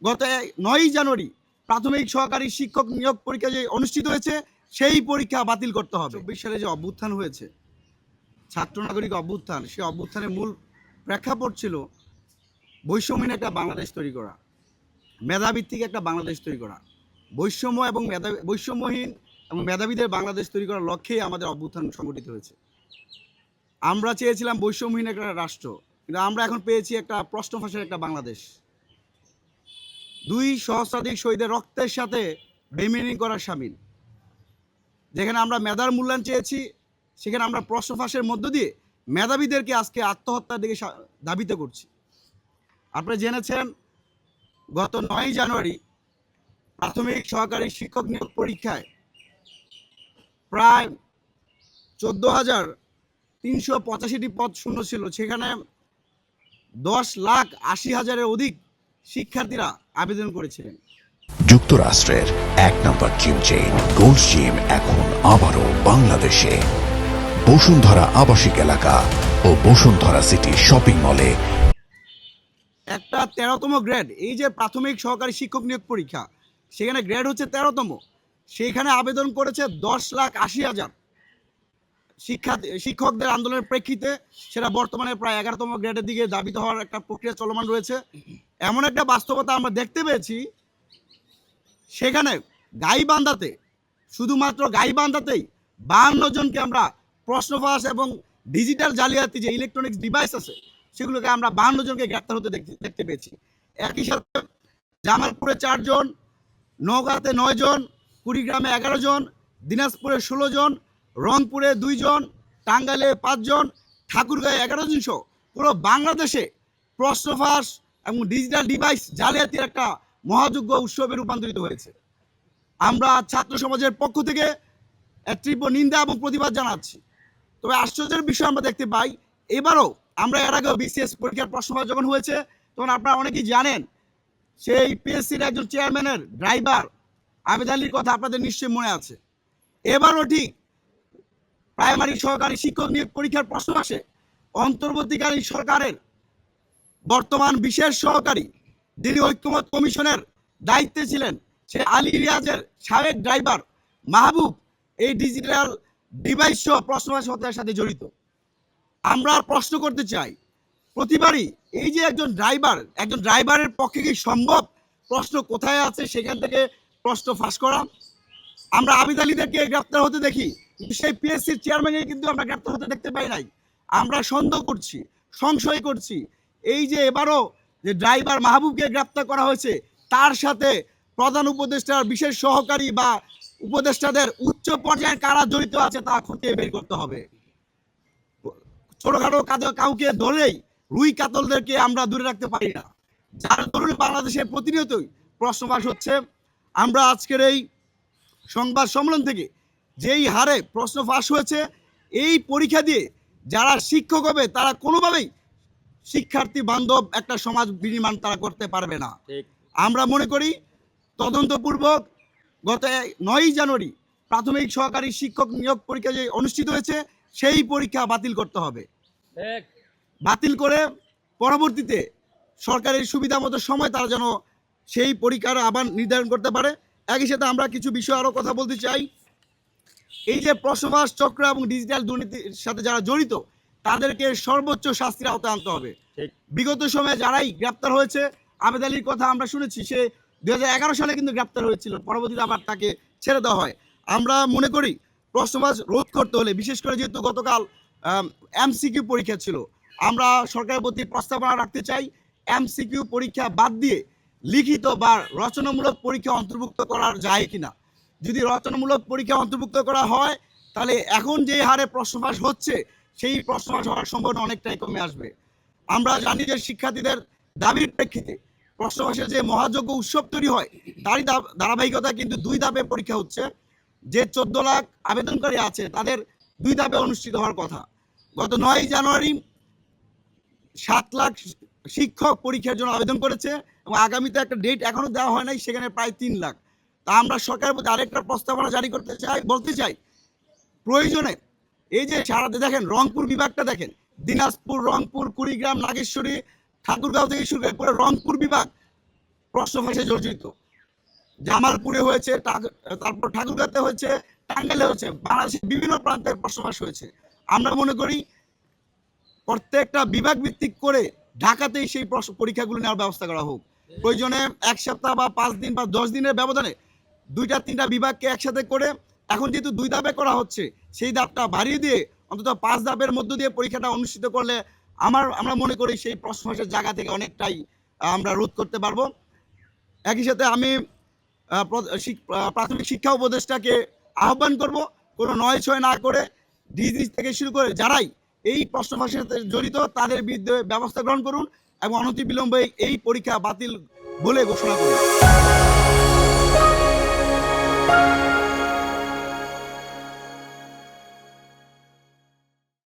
গত 9ই জানুয়ারি প্রাথমিক সহকারী শিক্ষক নিয়োগ পরীক্ষা যে অনুষ্ঠিত হয়েছে সেই পরীক্ষা বাতিল করতে হবে। 24 সালে যে অভ্যুত্থান হয়েছে, ছাত্র নাগরিক অভ্যুত্থান, সেই অভ্যুত্থানের মূল প্রেক্ষাপট ছিল বৈষম্যহীন একটা বাংলাদেশ তৈরি করা, মেধাভিত্তিক একটা বাংলাদেশ তৈরি করা, বৈষম্যহীন এবং মেধাবীদের বাংলাদেশ তৈরি করার লক্ষ্যেই আমাদের অভ্যুত্থান সংগঠিত হয়েছে। আমরা চেয়েছিলাম বৈষম্যহীন একটা রাষ্ট্র, কিন্তু আমরা এখন পেয়েছি একটা প্রশ্ন ফাঁসের একটা বাংলাদেশ। 2 সহস্রাধিক শহীদের রক্তের সাথে বেইমানি করার শামিল। যেখানে আমরা মেধার মূল্যায়ন চেয়েছি, সেখানে আমরা প্রশ্ন ফাঁসের মধ্য দিয়ে মেধাবীদেরকে আজকে আত্মহত্যার দিকে ধাবিত করছি। আপনারা জেনেছেন গত 9ই জানুয়ারি প্রাথমিক সহকারী শিক্ষক নিয়োগ পরীক্ষায় প্রায় 14,385টি পদ শূন্য ছিল। সেখানে 10,80,000-এর অধিক শিক্ষার্থীরা আবেদন করেছিলেন। যুক্তরাষ্ট্রের 1 নম্বর জিম চেইন গোল্ড জিম এখন আবারও বাংলাদেশে। বসুন্ধরা আবাসিক এলাকা ও বসুন্ধরা সিটি শপিং মলে একটা 13তম গ্রেড, এই যে প্রাথমিক সহকারী শিক্ষক নিয়োগ পরীক্ষা, সেখানে গ্রেড হচ্ছে 13তম, সেখানে আবেদন করেছে 10,80,000 শিক্ষকদের আন্দোলনের প্রেক্ষিতে সেটা বর্তমানে প্রায় 11তম গ্রেডের দিকে দাবিত হওয়ার একটা প্রক্রিয়া চলমান রয়েছে। এমন একটা বাস্তবতা আমরা দেখতে পেয়েছি, সেখানে গাইবান্ধাতে, শুধুমাত্র গাইবান্ধাতেই 52 জনকে আমরা প্রশ্ন ফাঁস এবং ডিজিটাল জালিয়াতি যে ইলেকট্রনিক্স ডিভাইস আছে সেগুলোকে আমরা 52 জনকে গ্রেপ্তার হতে দেখতে পেয়েছি। একই সাথে জামালপুরে 4 জন, নওগাঁতে 9 জন, কুড়িগ্রামে 11 জন, দিনাজপুরে 16 জন, রংপুরে 2 জন, টাঙ্গাইলে 5 জন, ঠাকুরগাঁয়ে 11 জন সহ পুরো বাংলাদেশে প্রশ্ন ফাঁস এবং ডিজিটাল ডিভাইস জালিয়াতির একটা মহাযজ্ঞ উৎসবে রূপান্তরিত হয়েছে। আমরা ছাত্র সমাজের পক্ষ থেকে তীব্র নিন্দা এবং প্রতিবাদ জানাচ্ছি। তবে আশ্চর্যের বিষয় আমরা দেখতে পাই, এবারও আমরা এর আগেও বিসিএস পরীক্ষার প্রশ্ন ফাঁস যখন হয়েছে তখন আপনারা অনেকেই জানেন, সেই পিএসসির একজন চেয়ারম্যানের ড্রাইভার আবেদ আলীর কথা আপনাদের নিশ্চয়ই মনে আছে। এবারও ঠিক প্রাইমারি সহকারী শিক্ষক নিয়োগ পরীক্ষার প্রশ্ন আসে অন্তর্বর্তীকালীন সরকারের বর্তমান বিশেষ সহকারী, যিনি ঐক্যমত কমিশনের দায়িত্বে ছিলেন, সে আলী রিয়াজের সাবেক ড্রাইভার মাহবুব এই ডিজিটাল ডিভাইস সহ প্রশ্ন ফাঁস হত্যার সাথে জড়িত। আমরা প্রশ্ন করতে চাই, প্রতিবারই এই যে একজন ড্রাইভারের পক্ষে কি সম্ভব প্রশ্ন কোথায় আছে সেখান থেকে প্রশ্ন ফাঁস করা? আমরা আবিদ আলীদেরকে গ্রেপ্তার হতে দেখি, কিন্তু সেই পিএসসির চেয়ারম্যানকে কিন্তু আমরা গ্রেপ্তার হতে দেখতে পাই নাই। আমরা সন্দেহ করছি, সংশয় করছি, এই যে এবারও যে ড্রাইভার মাহবুবকে গ্রেপ্তার করা হয়েছে, তার সাথে প্রধান উপদেষ্টার বিশেষ সহকারী বা উপদেষ্টাদের উচ্চ পর্যায়ের কারা জড়িত আছে তা খুঁজে বের করতে হবে। ছোটখাটো কাউকে ধরেই রুই কাতলদেরকে আমরা দূরে রাখতে পারি না, যার ধরুন বাংলাদেশে প্রতিনিয়তই প্রশ্ন ফাঁস হচ্ছে। আমরা আজকের এই সংবাদ সম্মেলন থেকে যেই হারে প্রশ্ন ফাঁস হয়েছে, এই পরীক্ষা দিয়ে যারা শিক্ষক হবে তারা কোনোভাবেই শিক্ষার্থী বান্ধব একটা সমাজ বিনির্মাণ তারা করতে পারবে না। আমরা মনে করি তদন্তপূর্বক গত 9ই জানুয়ারি প্রাথমিক সহকারী শিক্ষক নিয়োগ পরীক্ষা যে অনুষ্ঠিত হয়েছে সেই পরীক্ষা বাতিল করতে হবে। বাতিল করে পরবর্তীতে সরকারের সুবিধা মতো সময় তারা যেন সেই পরীক্ষার আবার নির্ধারণ করতে পারে। একই সাথে আমরা কিছু বিষয় আরও কথা বলতে চাই। এই যে প্রশ্ন ফাঁস চক্র এবং ডিজিটাল দুর্নীতির সাথে যারা জড়িত তাদেরকে সর্বোচ্চ শাস্তির আওতায় আনতে হবে। বিগত সময়ে যারাই গ্রেপ্তার হয়েছে, আবেদ আলীর কথা আমরা শুনেছি, সে 2011 সালে কিন্তু গ্রেপ্তার হয়েছিল, পরবর্তীতে আবার তাকে ছেড়ে দেওয়া হয়। আমরা মনে করি প্রশ্ন ফাঁস রোধ করতে হলে, বিশেষ করে যেহেতু গতকাল এমসিকিউ পরীক্ষা ছিল, আমরা সরকারের প্রতি প্রস্তাবনা রাখতে চাই এমসিকিউ পরীক্ষা বাদ দিয়ে লিখিত বা রচনামূলক পরীক্ষা অন্তর্ভুক্ত করা যায় কিনা। যদি রচনামূলক পরীক্ষা অন্তর্ভুক্ত করা হয় তাহলে এখন যে হারে প্রশ্ন ফাঁস হচ্ছে সেই প্রশ্ন ফাঁস হওয়ার সম্ভাবনা অনেকটাই কমে আসবে। আমরা জানি যে শিক্ষার্থীদের দাবির প্রেক্ষিতে প্রশ্ন ফাঁসের যে মহাযজ্ঞ উৎসব তৈরি হয় তারই ধারাবাহিকতা কিন্তু 2 ধাপে পরীক্ষা হচ্ছে। যে 14 লাখ আবেদনকারী আছে তাদের 2 ধাপে অনুষ্ঠিত হওয়ার কথা। গত 9ই জানুয়ারি 7 লাখ শিক্ষক পরীক্ষার জন্য আবেদন করেছে এবং আগামীতে একটা ডেট এখনো দেওয়া হয় নাই, সেখানে প্রায় 3 লাখ। তা আমরা সরকারের প্রতি আরেকটা প্রস্তাবনা জারি করতে চাই, বলতে চাই প্রয়োজনে এই যে সারা দেখেন রংপুর বিভাগটা দেখেন, দিনাজপুর, রংপুর, কুড়িগ্রাম, নাগেশ্বরী, ঠাকুরগাঁও থেকে শুরু করে পুরো রংপুর বিভাগ প্রশ্ন ফাঁসে জর্জরিত। জামালপুরে হয়েছে, তারপর ঠাকুরগাঁতে হয়েছে, টাঙ্গাইলে হয়েছে, বাংলাদেশের বিভিন্ন প্রান্তে প্রশ্ন ফাঁস হয়েছে। আমরা মনে করি প্রত্যেকটা বিভাগ ভিত্তিক করে ঢাকাতেই সেই পরীক্ষাগুলো নেওয়ার ব্যবস্থা করা হোক। প্রয়োজনে 1 সপ্তাহ বা 5 দিন বা 10 দিনের ব্যবধানে 2-3টা বিভাগকে একসাথে করে, এখন যেহেতু 2 ধাপে করা হচ্ছে, সেই ধাপটা বাড়িয়ে দিয়ে অন্তত 5 ধাপের মধ্য দিয়ে পরীক্ষাটা অনুষ্ঠিত করলে আমরা মনে করি সেই প্রশ্ন ফাঁসের জায়গা থেকে অনেকটাই আমরা রোধ করতে পারবো। একই সাথে আমি প্রাথমিক শিক্ষা উপদেষ্টাকে আহ্বান করব, কোনো নয় ছয় না করে ডিজি থেকে শুরু করে যারাই এই প্রশ্ন ফাঁসের সাথে জড়িত তাদের বিরুদ্ধে ব্যবস্থা গ্রহণ করুন এবং অনতিবিলম্বে এই পরীক্ষা বাতিল বলে ঘোষণা করুন।